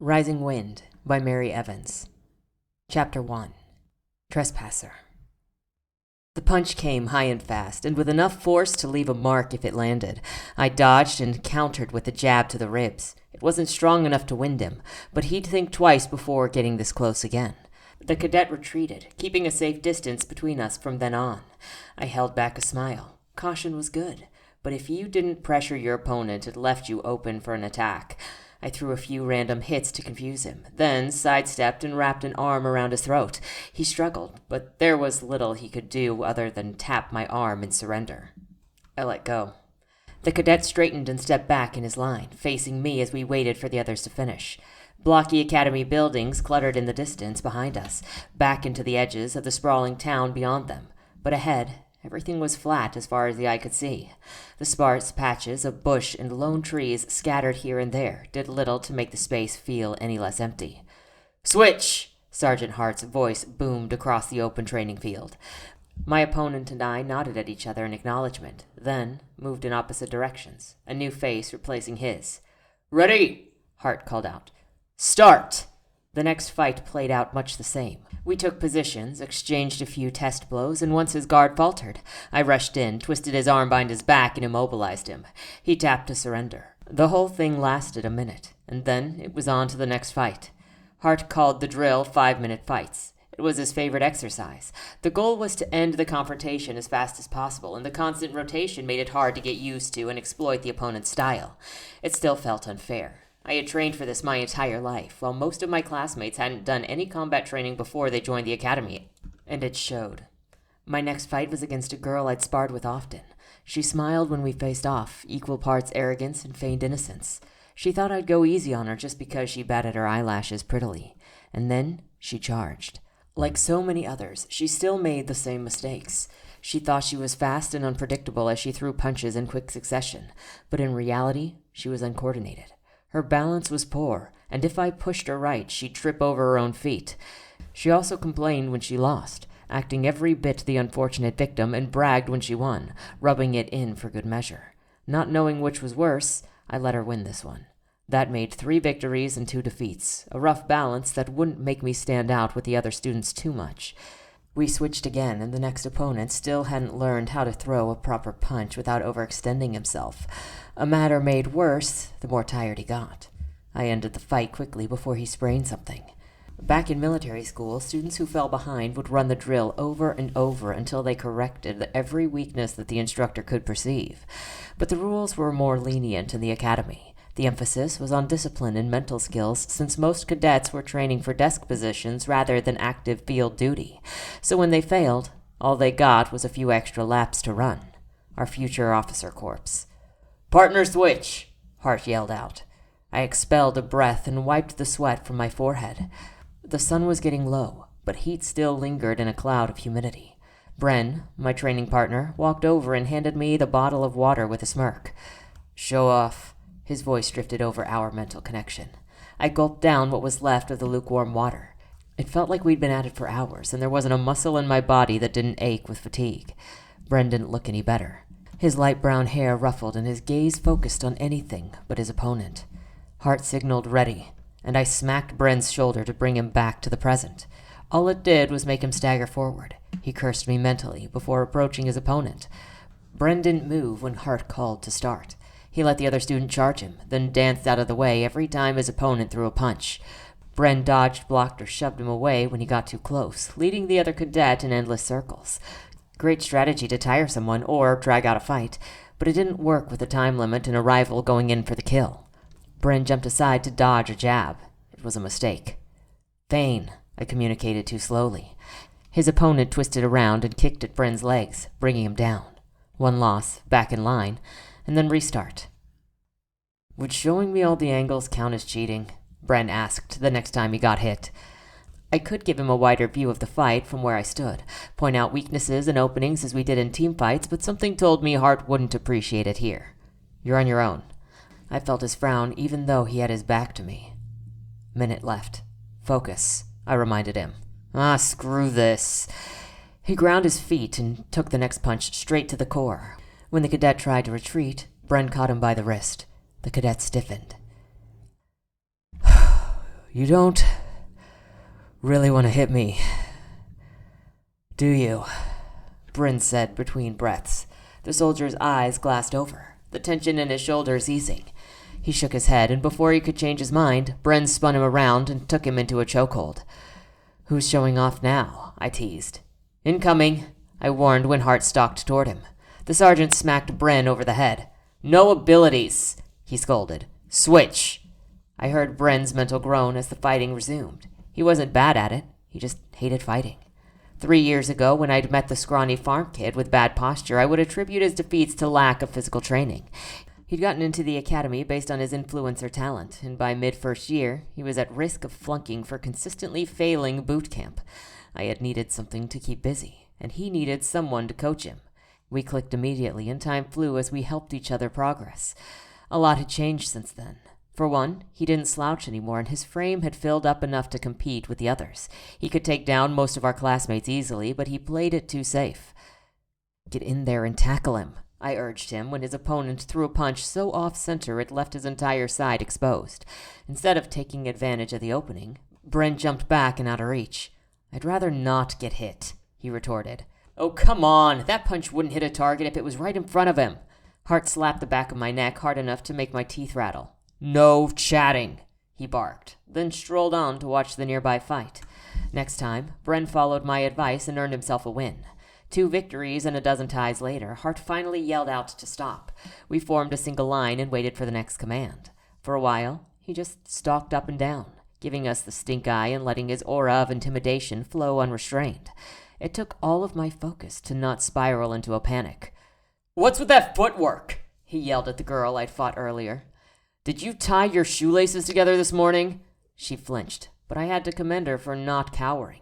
Rising Wind by Mary Evans. Chapter 1. Trespasser. The punch came high and fast, and with enough force to leave a mark if it landed. I dodged and countered with a jab to the ribs. It wasn't strong enough to wind him, but he'd think twice before getting this close again. The cadet retreated, keeping a safe distance between us from then on. I held back a smile. Caution was good, but if you didn't pressure your opponent, it left you open for an attack. I threw a few random hits to confuse him, then sidestepped and wrapped an arm around his throat. He struggled, but there was little he could do other than tap my arm in surrender. I let go. The cadet straightened and stepped back in his line, facing me as we waited for the others to finish. Blocky academy buildings cluttered in the distance behind us, back into the edges of the sprawling town beyond them. But ahead, everything was flat as far as the eye could see. The sparse patches of bush and lone trees scattered here and there did little to make the space feel any less empty. "Switch!" Sergeant Hart's voice boomed across the open training field. My opponent and I nodded at each other in acknowledgement, then moved in opposite directions, a new face replacing his. "Ready!" Hart called out. "Start!" The next fight played out much the same. We took positions, exchanged a few test blows, and once his guard faltered, I rushed in, twisted his arm behind his back, and immobilized him. He tapped to surrender. The whole thing lasted a minute, and then it was on to the next fight. Hart called the drill 5-minute fights. It was his favorite exercise. The goal was to end the confrontation as fast as possible, and the constant rotation made it hard to get used to and exploit the opponent's style. It still felt unfair. I had trained for this my entire life, while most of my classmates hadn't done any combat training before they joined the academy, and it showed. My next fight was against a girl I'd sparred with often. She smiled when we faced off, equal parts arrogance and feigned innocence. She thought I'd go easy on her just because she batted her eyelashes prettily, and then she charged. Like so many others, she still made the same mistakes. She thought she was fast and unpredictable as she threw punches in quick succession, but in reality, she was uncoordinated. Her balance was poor, and if I pushed her right, she'd trip over her own feet. She also complained when she lost, acting every bit the unfortunate victim, and bragged when she won, rubbing it in for good measure. Not knowing which was worse, I let her win this one. That made 3 victories and 2 defeats, a rough balance that wouldn't make me stand out with the other students too much. We switched again, and the next opponent still hadn't learned how to throw a proper punch without overextending himself. A matter made worse the more tired he got. I ended the fight quickly before he sprained something. Back in military school, students who fell behind would run the drill over and over until they corrected every weakness that the instructor could perceive. But the rules were more lenient in the academy. The emphasis was on discipline and mental skills, since most cadets were training for desk positions rather than active field duty. So when they failed, all they got was a few extra laps to run. Our future officer corps. "Partner switch!" Hart yelled out. I expelled a breath and wiped the sweat from my forehead. The sun was getting low, but heat still lingered in a cloud of humidity. Bren, my training partner, walked over and handed me the bottle of water with a smirk. "Show off." His voice drifted over our mental connection. I gulped down what was left of the lukewarm water. It felt like we'd been at it for hours, and there wasn't a muscle in my body that didn't ache with fatigue. Bren didn't look any better. His light brown hair ruffled, and his gaze focused on anything but his opponent. Hart signaled ready, and I smacked Bren's shoulder to bring him back to the present. All it did was make him stagger forward. He cursed me mentally before approaching his opponent. Bren didn't move when Hart called to start. He let the other student charge him, then danced out of the way every time his opponent threw a punch. Bren dodged, blocked, or shoved him away when he got too close, leading the other cadet in endless circles. Great strategy to tire someone or drag out a fight, but it didn't work with the time limit and a rival going in for the kill. Bren jumped aside to dodge a jab. It was a mistake. "Feign," I communicated too slowly. His opponent twisted around and kicked at Bren's legs, bringing him down. One loss, back in line, and then restart. "Would showing me all the angles count as cheating?" Bren asked the next time he got hit. I could give him a wider view of the fight from where I stood, point out weaknesses and openings as we did in team fights, but something told me Hart wouldn't appreciate it here. "You're on your own." I felt his frown even though he had his back to me. "Minute left. Focus," I reminded him. Screw this." He ground his feet and took the next punch straight to the core. When the cadet tried to retreat, Bren caught him by the wrist. The cadet stiffened. You don't really want to hit me, do you? Bryn said between breaths. The soldier's eyes glassed over, the tension in his shoulders easing. He shook his head, and before he could change his mind, Bryn spun him around and took him into a chokehold. Who's showing off now? I teased. Incoming, I warned when Hart stalked toward him. The sergeant smacked Bryn over the head. No abilities, he scolded. Switch. I heard Bryn's mental groan as the fighting resumed. He wasn't bad at it, he just hated fighting. 3 years ago, when I'd met the scrawny farm kid with bad posture, I would attribute his defeats to lack of physical training. He'd gotten into the academy based on his influence or talent, and by mid-first year, he was at risk of flunking for consistently failing boot camp. I had needed something to keep busy, and he needed someone to coach him. We clicked immediately, and time flew as we helped each other progress. A lot had changed since then. For one, he didn't slouch anymore, and his frame had filled up enough to compete with the others. He could take down most of our classmates easily, but he played it too safe. Get in there and tackle him, I urged him when his opponent threw a punch so off-center it left his entire side exposed. Instead of taking advantage of the opening, Bryn jumped back and out of reach. I'd rather not get hit, he retorted. Oh, come on! That punch wouldn't hit a target if it was right in front of him. Hart slapped the back of my neck hard enough to make my teeth rattle. No chatting, he barked, then strolled on to watch the nearby fight. Next time, Bryn followed my advice and earned himself a win. 2 victories and a dozen ties later, Hart finally yelled out to stop. We formed a single line and waited for the next command. For a while, he just stalked up and down, giving us the stink eye and letting his aura of intimidation flow unrestrained. It took all of my focus to not spiral into a panic. What's with that footwork? He yelled at the girl I'd fought earlier. Did you tie your shoelaces together this morning? She flinched, but I had to commend her for not cowering.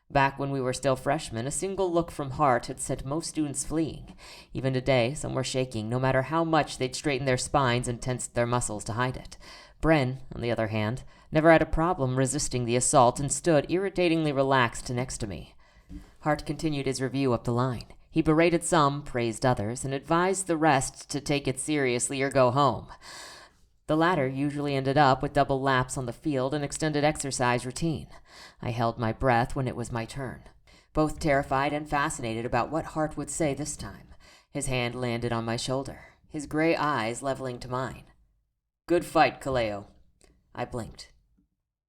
Back when we were still freshmen, a single look from Hart had sent most students fleeing. Even today, some were shaking, no matter how much they'd straightened their spines and tensed their muscles to hide it. Bryn, on the other hand, never had a problem resisting the assault and stood irritatingly relaxed next to me. Hart continued his review up the line. He berated some, praised others, and advised the rest to take it seriously or go home. The latter usually ended up with double laps on the field and extended exercise routine. I held my breath when it was my turn, both terrified and fascinated about what Hart would say this time. His hand landed on my shoulder, his gray eyes leveling to mine. Good fight, Kaleo. I blinked.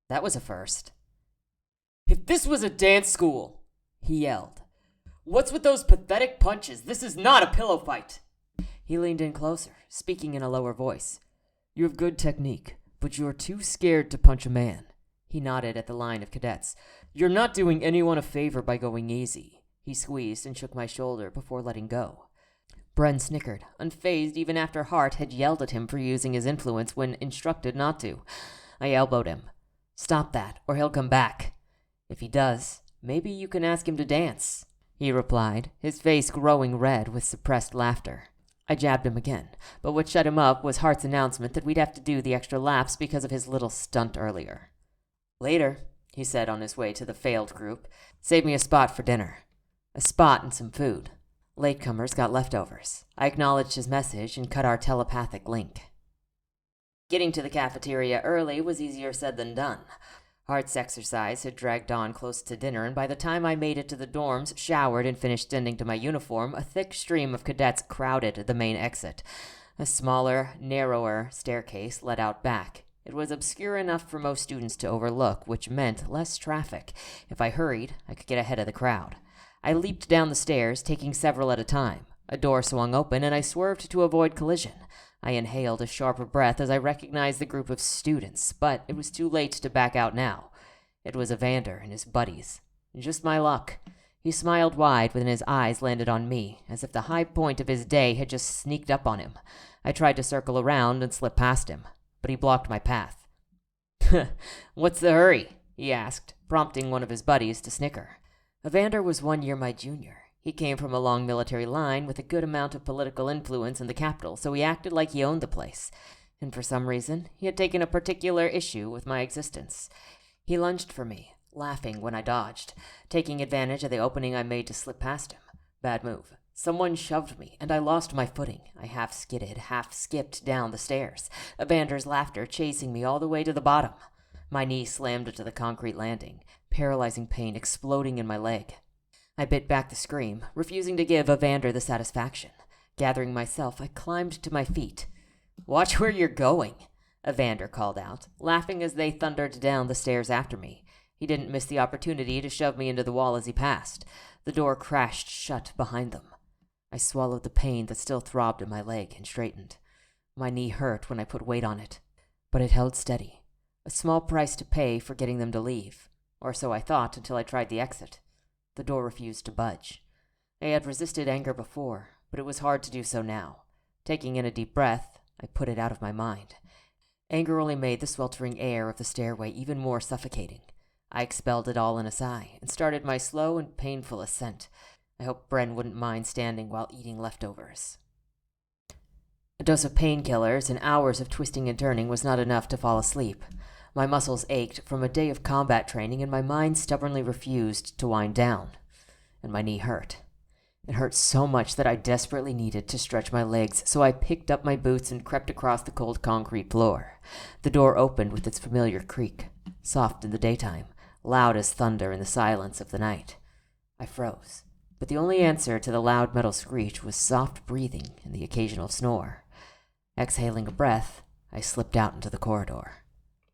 That was a first. If this was a dance school, he yelled. What's with those pathetic punches? This is not a pillow fight. He leaned in closer, speaking in a lower voice. You have good technique, but you are too scared to punch a man. He nodded at the line of cadets. You're not doing anyone a favor by going easy. He squeezed and shook my shoulder before letting go. Bryn snickered, unfazed even after Hart had yelled at him for using his influence when instructed not to. I elbowed him. Stop that, or he'll come back. If he does, maybe you can ask him to dance, he replied, his face growing red with suppressed laughter. I jabbed him again, but what shut him up was Hart's announcement that we'd have to do the extra laps because of his little stunt earlier. Later, he said on his way to the failed group, save me a spot for dinner. A spot and some food. Latecomers got leftovers. I acknowledged his message and cut our telepathic link. Getting to the cafeteria early was easier said than done. Hart's exercise had dragged on close to dinner, and by the time I made it to the dorms, showered, and finished tending to my uniform, a thick stream of cadets crowded the main exit. A smaller, narrower staircase led out back. It was obscure enough for most students to overlook, which meant less traffic. If I hurried, I could get ahead of the crowd. I leaped down the stairs, taking several at a time. A door swung open, and I swerved to avoid collision. I inhaled a sharper breath as I recognized the group of students, but it was too late to back out now. It was Evander and his buddies. Just my luck. He smiled wide when his eyes landed on me, as if the high point of his day had just sneaked up on him. I tried to circle around and slip past him, but he blocked my path. What's the hurry? He asked, prompting one of his buddies to snicker. Evander was 1 year my junior. He came from a long military line with a good amount of political influence in the capital, so he acted like he owned the place. And for some reason, he had taken a particular issue with my existence. He lunged for me, laughing when I dodged, taking advantage of the opening I made to slip past him. Bad move. Someone shoved me, and I lost my footing. I half skidded, half skipped down the stairs, Evander's laughter chasing me all the way to the bottom. My knee slammed into the concrete landing, paralyzing pain exploding in my leg. I bit back the scream, refusing to give Evander the satisfaction. Gathering myself, I climbed to my feet. "Watch where you're going," Evander called out, laughing as they thundered down the stairs after me. He didn't miss the opportunity to shove me into the wall as he passed. The door crashed shut behind them. I swallowed the pain that still throbbed in my leg and straightened. My knee hurt when I put weight on it, but it held steady. A small price to pay for getting them to leave, or so I thought until I tried the exit. The door refused to budge. I had resisted anger before, but it was hard to do so now. Taking in a deep breath, I put it out of my mind. Anger only made the sweltering air of the stairway even more suffocating. I expelled it all in a sigh and started my slow and painful ascent. I hoped Bren wouldn't mind standing while eating leftovers. A dose of painkillers and hours of twisting and turning was not enough to fall asleep. My muscles ached from a day of combat training, and my mind stubbornly refused to wind down. And my knee hurt. It hurt so much that I desperately needed to stretch my legs, so I picked up my boots and crept across the cold concrete floor. The door opened with its familiar creak, soft in the daytime, loud as thunder in the silence of the night. I froze, but the only answer to the loud metal screech was soft breathing and the occasional snore. Exhaling a breath, I slipped out into the corridor.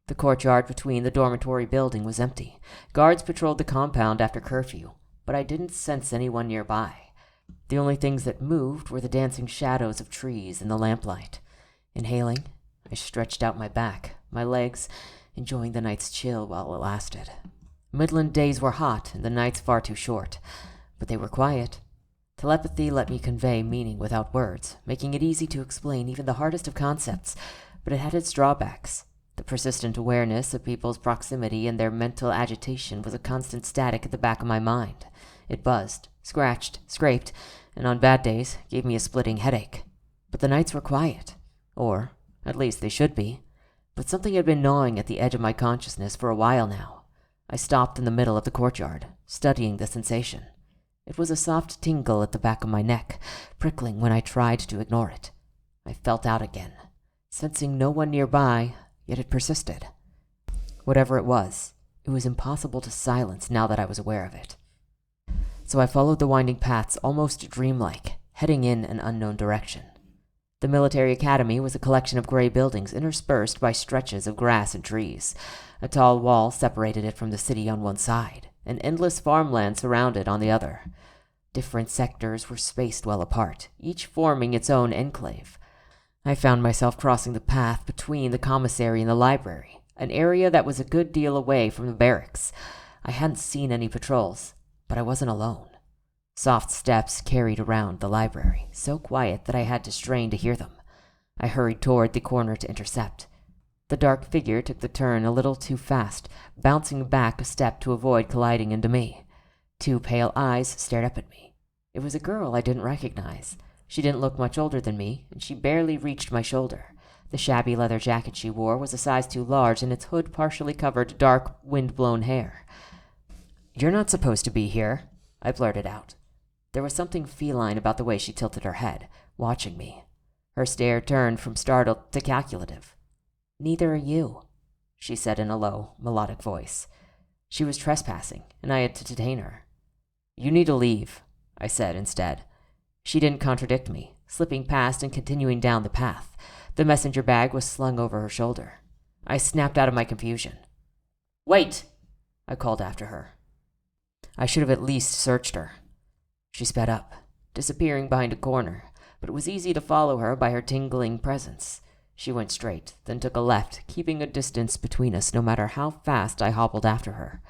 The courtyard between the dormitory building was empty. Guards patrolled the compound after curfew, but I didn't sense anyone nearby. The only things that moved were the dancing shadows of trees in the lamplight. Inhaling, I stretched out my back, my legs, enjoying the night's chill while it lasted. Midland days were hot and the nights far too short, but they were quiet. Telepathy let me convey meaning without words, making it easy to explain even the hardest of concepts, but it had its drawbacks. The persistent awareness of people's proximity and their mental agitation was a constant static at the back of my mind. It buzzed, scratched, scraped, and on bad days gave me a splitting headache. But the nights were quiet, or at least they should be. But something had been gnawing at the edge of my consciousness for a while now. I stopped in the middle of the courtyard, studying the sensation. It was a soft tingle at the back of my neck, prickling when I tried to ignore it. I felt out again, sensing no one nearby, yet it persisted. Whatever it was impossible to silence now that I was aware of it. So I followed the winding paths almost dreamlike, heading in an unknown direction. The military academy was a collection of gray buildings interspersed by stretches of grass and trees. A tall wall separated it from the city on one side, and endless farmland surrounded on the other. Different sectors were spaced well apart, each forming its own enclave. I found myself crossing the path between the commissary and the library, an area that was a good deal away from the barracks. I hadn't seen any patrols, but I wasn't alone. Soft steps carried around the library, so quiet that I had to strain to hear them. I hurried toward the corner to intercept. The dark figure took the turn a little too fast, bouncing back a step to avoid colliding into me. Two pale eyes stared up at me. It was a girl I didn't recognize. She didn't look much older than me, and she barely reached my shoulder. The shabby leather jacket she wore was a size too large, and its hood partially covered dark, wind-blown hair. "You're not supposed to be here," I blurted out. There was something feline about the way she tilted her head, watching me. Her stare turned from startled to calculative. "Neither are you," she said in a low, melodic voice. She was trespassing, and I had to detain her. "You need to leave," I said instead. She didn't contradict me, slipping past and continuing down the path. The messenger bag was slung over her shoulder. I snapped out of my confusion. "Wait!" I called after her. I should have at least searched her. She sped up, disappearing behind a corner, but it was easy to follow her by her tingling presence. She went straight, then took a left, keeping a distance between us no matter how fast I hobbled after her.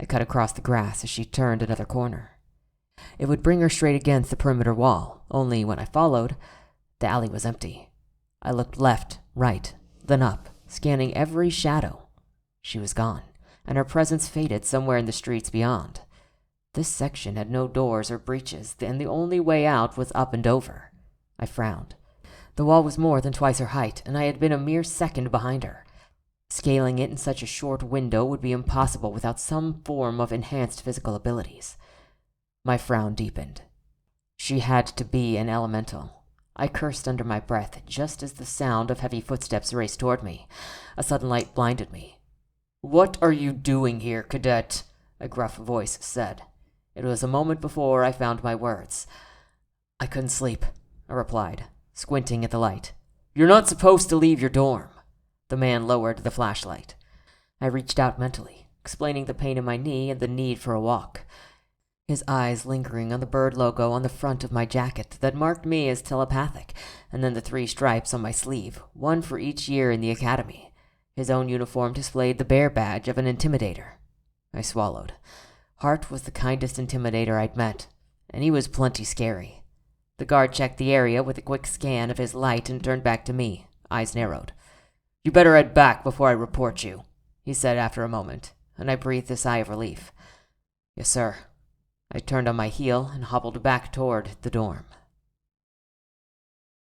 I cut across the grass as she turned another corner. It would bring her straight against the perimeter wall, only when I followed, the alley was empty. I looked left, right, then up, scanning every shadow. She was gone, and her presence faded somewhere in the streets beyond. This section had no doors or breaches, and the only way out was up and over. I frowned. The wall was more than twice her height, and I had been a mere second behind her. Scaling it in such a short window would be impossible without some form of enhanced physical abilities. My frown deepened. She had to be an elemental. I cursed under my breath just as the sound of heavy footsteps raced toward me. A sudden light blinded me. "What are you doing here, cadet?" a gruff voice said. It was a moment before I found my words. "I couldn't sleep," I replied, squinting at the light. "You're not supposed to leave your dorm." The man lowered the flashlight. I reached out mentally, explaining the pain in my knee and the need for a walk. His eyes lingering on the bird logo on the front of my jacket that marked me as telepathic, and then the 3 stripes on my sleeve, 1 for each year in the academy. His own uniform displayed the bear badge of an intimidator. I swallowed. Hart was the kindest intimidator I'd met, and he was plenty scary. The guard checked the area with a quick scan of his light and turned back to me, eyes narrowed. "You better head back before I report you," he said after a moment, and I breathed a sigh of relief. "Yes, sir." I turned on my heel and hobbled back toward the dorm.